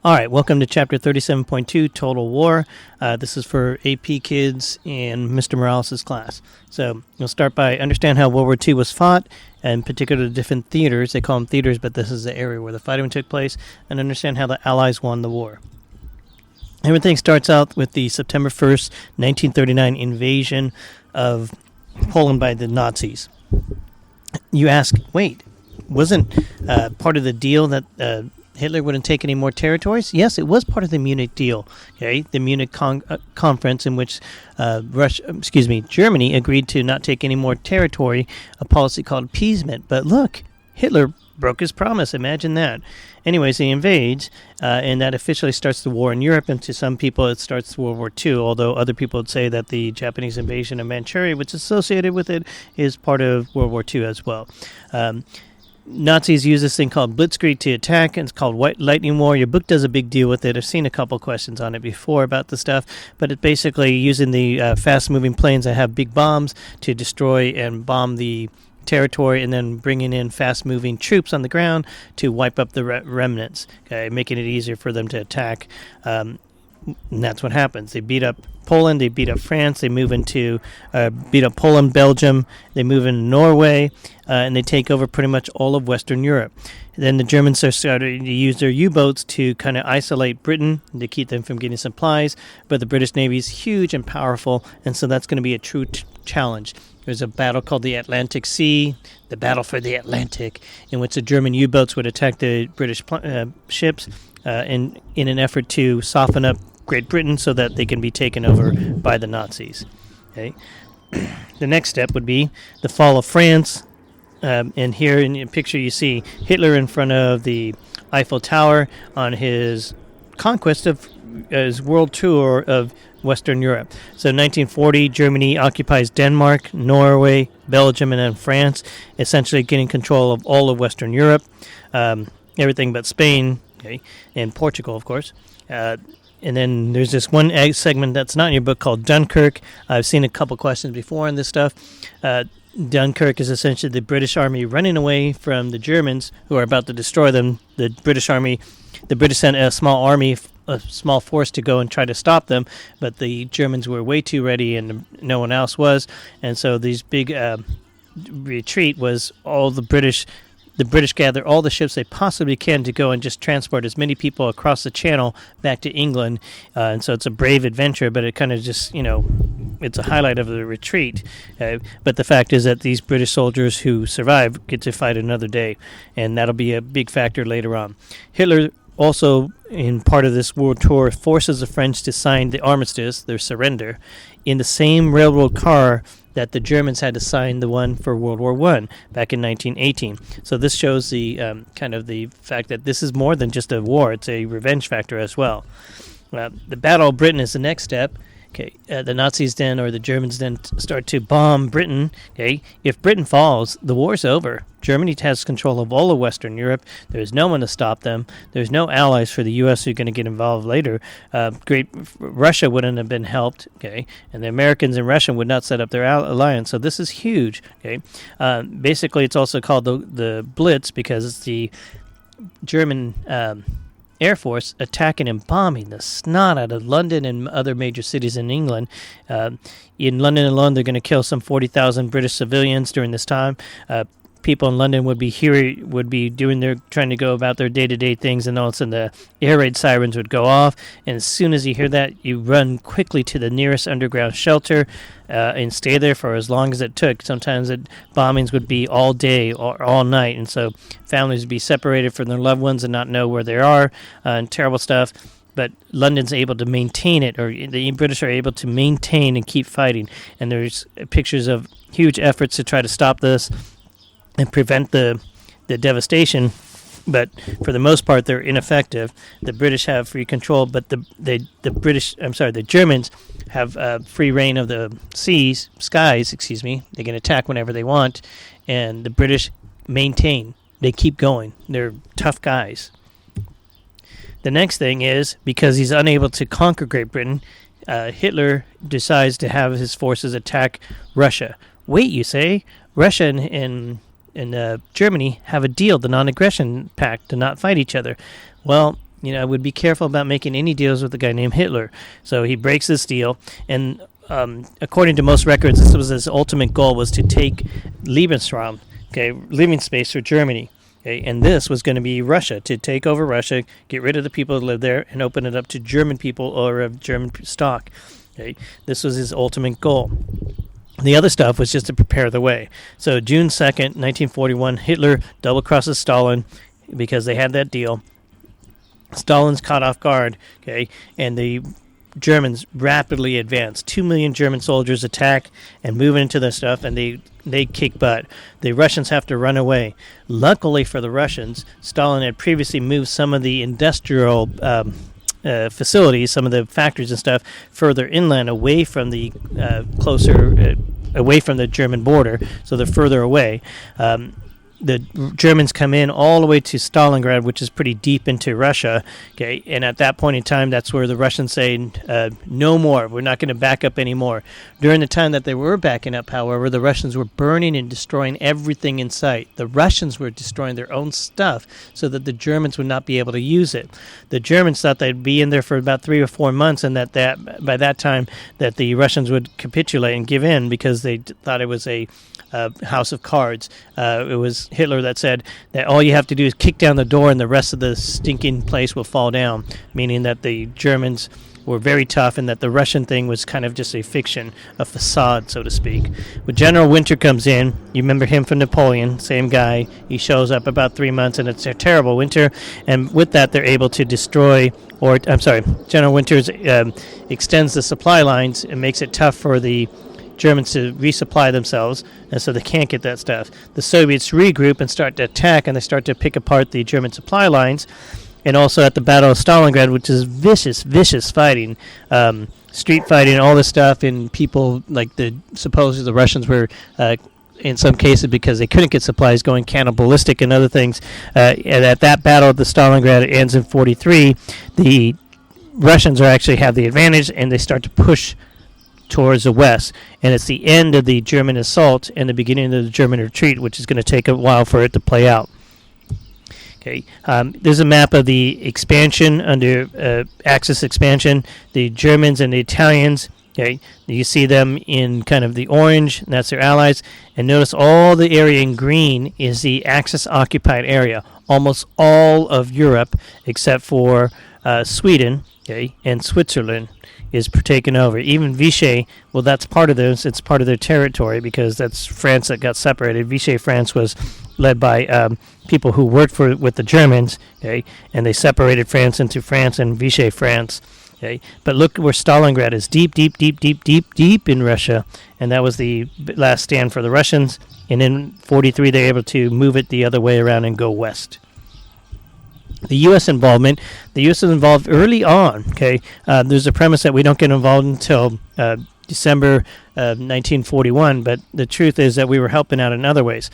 All right, welcome to Chapter 37.2, Total War. This is for AP kids in Mr. Morales' class. So we'll start by understand how World War II was fought, and in particular the different theaters. They call them theaters, but this is the area where the fighting took place, and understand how the Allies won the war. Everything starts out with the September 1st, 1939 invasion of Poland by the Nazis. You ask, wait, wasn't part of the deal that Hitler wouldn't take any more territories? Yes, it was part of the Munich deal. Okay, the Munich conference in which Germany agreed to not take any more territory, a policy called appeasement. But look, Hitler broke his promise. Imagine that. Anyways, he invades, and that officially starts the war in Europe. And to some people, it starts World War II, although other people would say that the Japanese invasion of Manchuria, which is associated with it, is part of World War II as well. Nazis use this thing called blitzkrieg to attack, and it's called White Lightning War. Your book does a big deal with it. I've seen a couple questions on it before about the stuff, but it's basically using the fast-moving planes that have big bombs to destroy and bomb the territory, and then bringing in fast-moving troops on the ground to wipe up the remnants, okay, making it easier for them to attack. And that's what happens. They beat up Poland, they beat up France, they move into beat up Poland, Belgium, they move into Norway, and they take over pretty much all of Western Europe. Then the Germans are starting to use their U-boats to kind of isolate Britain to keep them from getting supplies, but the British Navy is huge and powerful, and so that's going to be a true challenge. There's a battle called the Atlantic Sea, the Battle for the Atlantic, in which the German U-boats would attack the British ships in an effort to soften up Great Britain so that they can be taken over by the Nazis. Okay. The next step would be the fall of France. And here in the picture you see Hitler in front of the Eiffel Tower on his conquest of his world tour of Western Europe. So in 1940, Germany occupies Denmark, Norway, Belgium, and then France, essentially getting control of all of Western Europe, everything but Spain, okay, and Portugal, of course. And then there's this one segment that's not in your book called Dunkirk. I've seen a couple questions before on this stuff. Dunkirk is essentially the British Army running away from the Germans who are about to destroy them. The British sent a small force to go and try to stop them, but the Germans were way too ready and no one else was. And so these big retreat was all the British gather all the ships they possibly can to go and just transport as many people across the channel back to England. And so it's a brave adventure, but it kind of just, it's a highlight of the retreat. But the fact is that these British soldiers who survive get to fight another day, and that'll be a big factor later on. Hitler also, in part of this world tour, forces the French to sign the armistice, their surrender, in the same railroad car that the Germans had to sign the one for World War I back in 1918. So this shows the kind of the fact that this is more than just a war. It's a revenge factor as well. The Battle of Britain is the next step. Okay, the Nazis then, or the Germans then, start to bomb Britain. Okay, if Britain falls, the war's over. Germany has control of all of Western Europe. There's no one to stop them. There's no allies for the U.S. who are going to get involved later. Russia wouldn't have been helped. Okay, and the Americans and Russia would not set up their alliance. So this is huge. Okay, basically it's also called the Blitz because it's the German Air Force attacking and bombing the snot out of London and other major cities in England. In London alone, they're going to kill some 40,000 British civilians during this time. People in London would be trying to go about their day-to-day things, and all of a sudden the air raid sirens would go off, and as soon as you hear that, you run quickly to the nearest underground shelter and stay there for as long as it took. Sometimes the bombings would be all day or all night, and so families would be separated from their loved ones and not know where they are, and terrible stuff. But London's able to maintain it, or the British are able to maintain and keep fighting, and there's pictures of huge efforts to try to stop this and prevent the devastation, but for the most part they're ineffective. The British have free control, but the Germans have free reign of the skies. They can attack whenever they want, and the British maintain. They keep going. They're tough guys. The next thing is, because he's unable to conquer Great Britain, Hitler decides to have his forces attack Russia. Wait, you say? Russia and Germany have a deal, the non-aggression pact, to not fight each other. Well, would be careful about making any deals with a guy named Hitler. So he breaks this deal, and according to most records, this was his ultimate goal, was to take Lebensraum, living space for Germany. Okay, and this was going to be Russia, to take over Russia, get rid of the people that live there, and open it up to German people or of German stock. Okay, this was his ultimate goal. The other stuff was just to prepare the way. So June 2nd, 1941, Hitler double-crosses Stalin because they had that deal. Stalin's caught off guard, and the Germans rapidly advance. 2 million German soldiers attack and move into their stuff, and they kick butt. The Russians have to run away. Luckily for the Russians, Stalin had previously moved some of the industrial facilities, some of the factories and stuff, further inland, away from the away from the German border, so they're further away. The Germans come in all the way to Stalingrad, which is pretty deep into Russia. And at that point in time, that's where the Russians say, no more. We're not going to back up anymore. During the time that they were backing up, however, the Russians were burning and destroying everything in sight. The Russians were destroying their own stuff so that the Germans would not be able to use it. The Germans thought they'd be in there for about 3 or 4 months, and that by that time that the Russians would capitulate and give in, because they thought it was a house of cards. It was Hitler that said that all you have to do is kick down the door and the rest of the stinking place will fall down, meaning that the Germans were very tough and that the Russian thing was kind of just a fiction, a facade, so to speak. When General Winter comes in, you remember him from Napoleon, same guy. He shows up about 3 months, and it's a terrible winter, and with that they're able to destroy, General Winters extends the supply lines and makes it tough for the Germans to resupply themselves, and so they can't get that stuff. The Soviets regroup and start to attack, and they start to pick apart the German supply lines. And also at the Battle of Stalingrad, which is vicious fighting, street fighting, all this stuff, and people like supposedly the Russians were, in some cases because they couldn't get supplies, going cannibalistic and other things. And at that battle at the Stalingrad, it ends in 1943. The Russians actually have the advantage, and they start to push towards the west, and it's the end of the German assault and the beginning of the German retreat, which is going to take a while for it to play out. There's a map of the expansion under Axis expansion. The Germans and the Italians, you see them in kind of the orange, and that's their allies. And notice all the area in green is the Axis occupied area. Almost all of Europe, except for Sweden, and Switzerland, is taken over. Even Vichy, well, that's part of theirs. It's part of their territory because that's France that got separated. Vichy France was led by people who worked with the Germans, and they separated France into France and Vichy France. But look where Stalingrad is, deep in Russia, and that was the last stand for the Russians. And in 1943, they were able to move it the other way around and go west. The U.S. involvement. The U.S. is involved early on. There's a premise that we don't get involved until December 1941, but the truth is that we were helping out in other ways.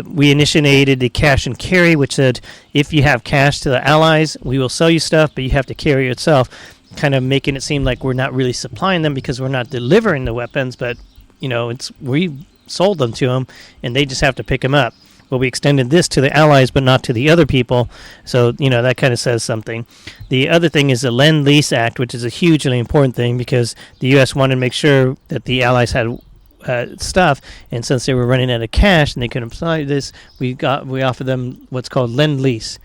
We initiated the cash and carry, which said if you have cash to the Allies, we will sell you stuff, but you have to carry it yourself, kind of making it seem like we're not really supplying them because we're not delivering the weapons, but we sold them to them, and they just have to pick them up. Well, we extended this to the Allies, but not to the other people. So, that kind of says something. The other thing is the Lend-Lease Act, which is a hugely important thing because the U.S. wanted to make sure that the Allies had stuff, and since they were running out of cash and they couldn't apply this, we offered them what's called Lend-Lease.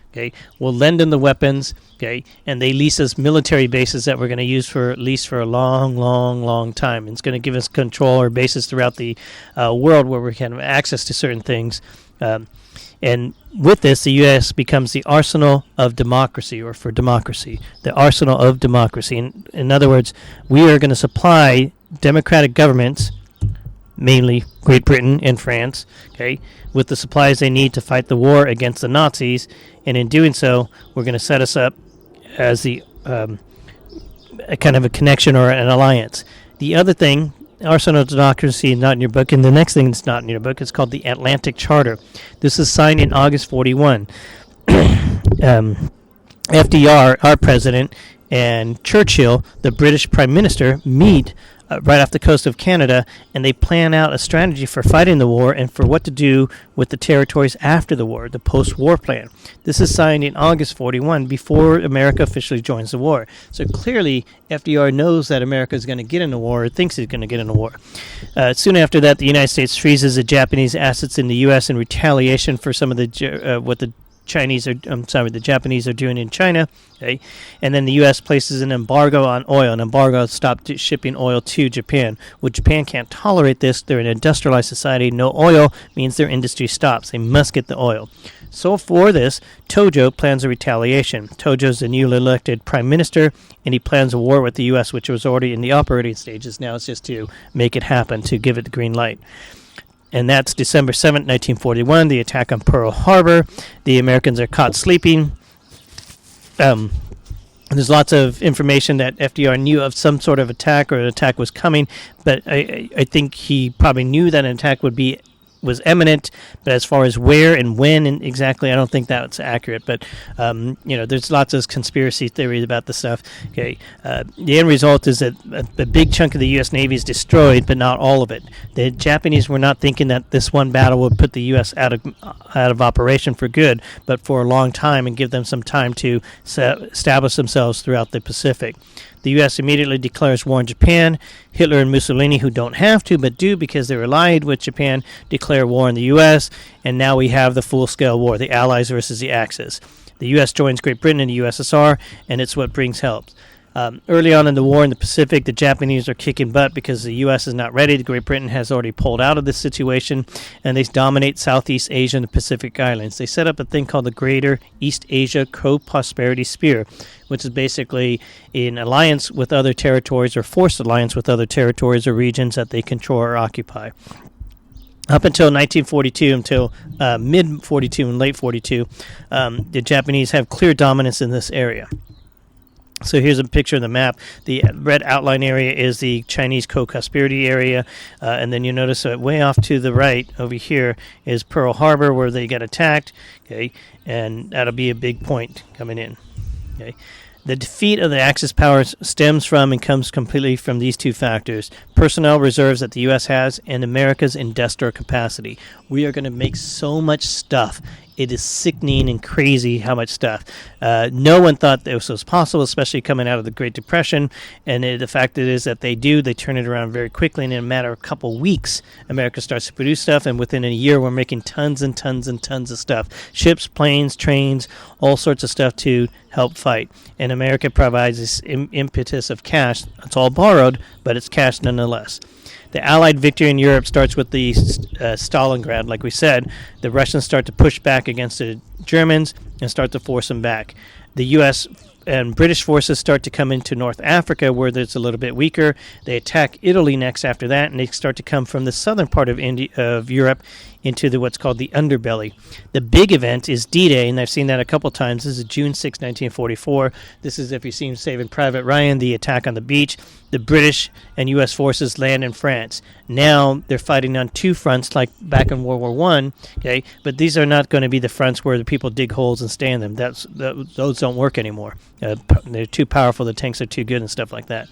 We'll lend them the weapons, and they lease us military bases that we're going to use for at least for a long time. And it's going to give us control or bases throughout the world where we can have access to certain things. And with this, the U.S. becomes the arsenal of democracy, or for democracy, the arsenal of democracy. In other words, we are going to supply democratic governments, mainly Great Britain and France, with the supplies they need to fight the war against the Nazis. And in doing so, we're going to set us up as the a kind of a connection or an alliance. The other thing, Arsenal of Democracy, is not in your book, and the next thing that's not in your book is called the Atlantic Charter. This is signed in August 1941. FDR, our president, and Churchill, the British Prime Minister, meet right off the coast of Canada, and they plan out a strategy for fighting the war and for what to do with the territories after the war, the post-war plan. This is signed in August 41, before America officially joins the war. So clearly, FDR knows that America is going to get in the war, or thinks he's going to get in the war. Soon after that, the United States freezes the Japanese assets in the U.S. in retaliation for some of the what the Japanese are doing in China, okay? And then the U.S. places an embargo on oil. An embargo stopped shipping oil to Japan. Well, Japan can't tolerate this. They're an industrialized society. No oil means their industry stops. They must get the oil. So for this, Tojo plans a retaliation. Tojo's the newly elected prime minister, and he plans a war with the U.S., which was already in the operating stages. Now it's just to make it happen, to give it the green light. And that's December 7th, 1941, the attack on Pearl Harbor. The Americans are caught sleeping. There's lots of information that FDR knew of some sort of attack, or an attack was coming, but I think he probably knew that an attack was imminent, but as far as where and when and exactly, I don't think that's accurate. But there's lots of conspiracy theories about this stuff. Okay, the end result is that a big chunk of the U.S. Navy is destroyed, but not all of it. The Japanese were not thinking that this one battle would put the U.S. out of operation for good, but for a long time, and give them some time to establish themselves throughout the Pacific. The U.S. immediately declares war on Japan. Hitler and Mussolini, who don't have to but do because they're allied with Japan, declare war on the U.S., and now we have the full-scale war, the Allies versus the Axis. The U.S. joins Great Britain in the USSR, and it's what brings help. Early on in the war in the Pacific, the Japanese are kicking butt because the U.S. is not ready. Great Britain has already pulled out of this situation, and they dominate Southeast Asia and the Pacific Islands. They set up a thing called the Greater East Asia Co-Prosperity Sphere, which is basically an alliance with other territories, or forced alliance with other territories or regions that they control or occupy. Up until 1942, until mid-42 and late 42, the Japanese have clear dominance in this area. So here's a picture of the map. The red outline area is the Chinese co-prosperity area, and then you notice that way off to the right over here is Pearl Harbor, where they got attacked. Okay, and that'll be a big point coming in. Okay. The defeat of the Axis powers stems from and comes completely from these two factors: personnel reserves that the U.S. has, and America's industrial capacity. We are going to make so much stuff. It is sickening and crazy how much stuff. No one thought this was possible, especially coming out of the Great Depression. And the fact is that they turn it around very quickly. And in a matter of a couple weeks, America starts to produce stuff. And within a year, we're making tons and tons and tons of stuff. Ships, planes, trains, all sorts of stuff to help fight. And America provides this impetus of cash. It's all borrowed, but it's cash nonetheless. The Allied victory in Europe starts with the Stalingrad. Like we said, the Russians start to push back against the Germans and start to force them back. The U.S. and British forces start to come into North Africa, where it's a little bit weaker. They attack Italy next after that, and they start to come from the southern part of Europe into what's called the underbelly. The big event is D-Day, and I've seen that a couple times. This is June 6, 1944. This is, if you've seen Saving Private Ryan, the attack on the beach. The British and U.S. forces land in France. Now they're fighting on two fronts, like back in World War I. Okay, but these are not going to be the fronts where the people dig holes and stay in them. Those don't work anymore. They're too powerful. The tanks are too good and stuff like that.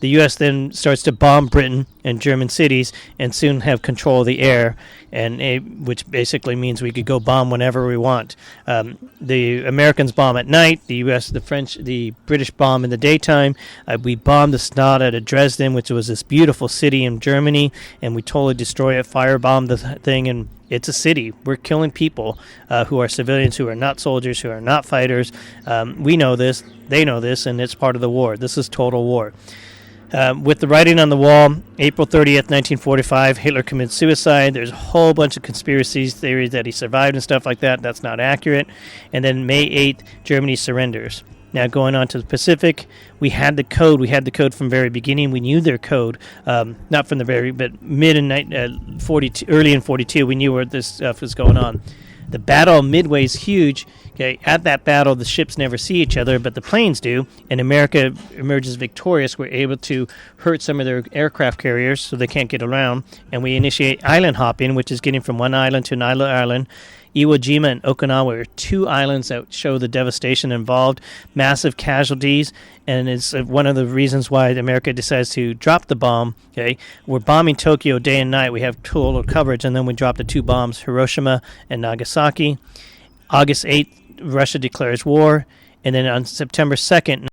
The U.S. then starts to bomb Britain and German cities and soon have control of the air, which basically means we could go bomb whenever we want. The Americans bomb at night. The U.S., the French, the British bomb in the daytime. We bombed the Stade at Dresden, which was this beautiful city in Germany, and we totally destroy it, firebombed the thing, and it's a city. We're killing people who are civilians, who are not soldiers, who are not fighters. We know this. They know this, and it's part of the war. This is total war. With the writing on the wall, April 30th, 1945, Hitler commits suicide. There's a whole bunch of conspiracy theories that he survived and stuff like that. That's not accurate. And then May 8th, Germany surrenders. Now, going on to the Pacific, we had the code. We had the code from the very beginning. We knew their code, not from the very, but early in 42, we knew where this stuff was going on. The Battle of Midway is huge. Okay, at that battle, the ships never see each other, but the planes do, and America emerges victorious. We're able to hurt some of their aircraft carriers so they can't get around, and we initiate island hopping, which is getting from one island to another island. Iwo Jima and Okinawa are two islands that show the devastation involved, massive casualties, and it's one of the reasons why America decides to drop the bomb. Okay, we're bombing Tokyo day and night. We have total coverage, and then we drop the two bombs, Hiroshima and Nagasaki. August 8th, Russia declares war, and then on September 2nd,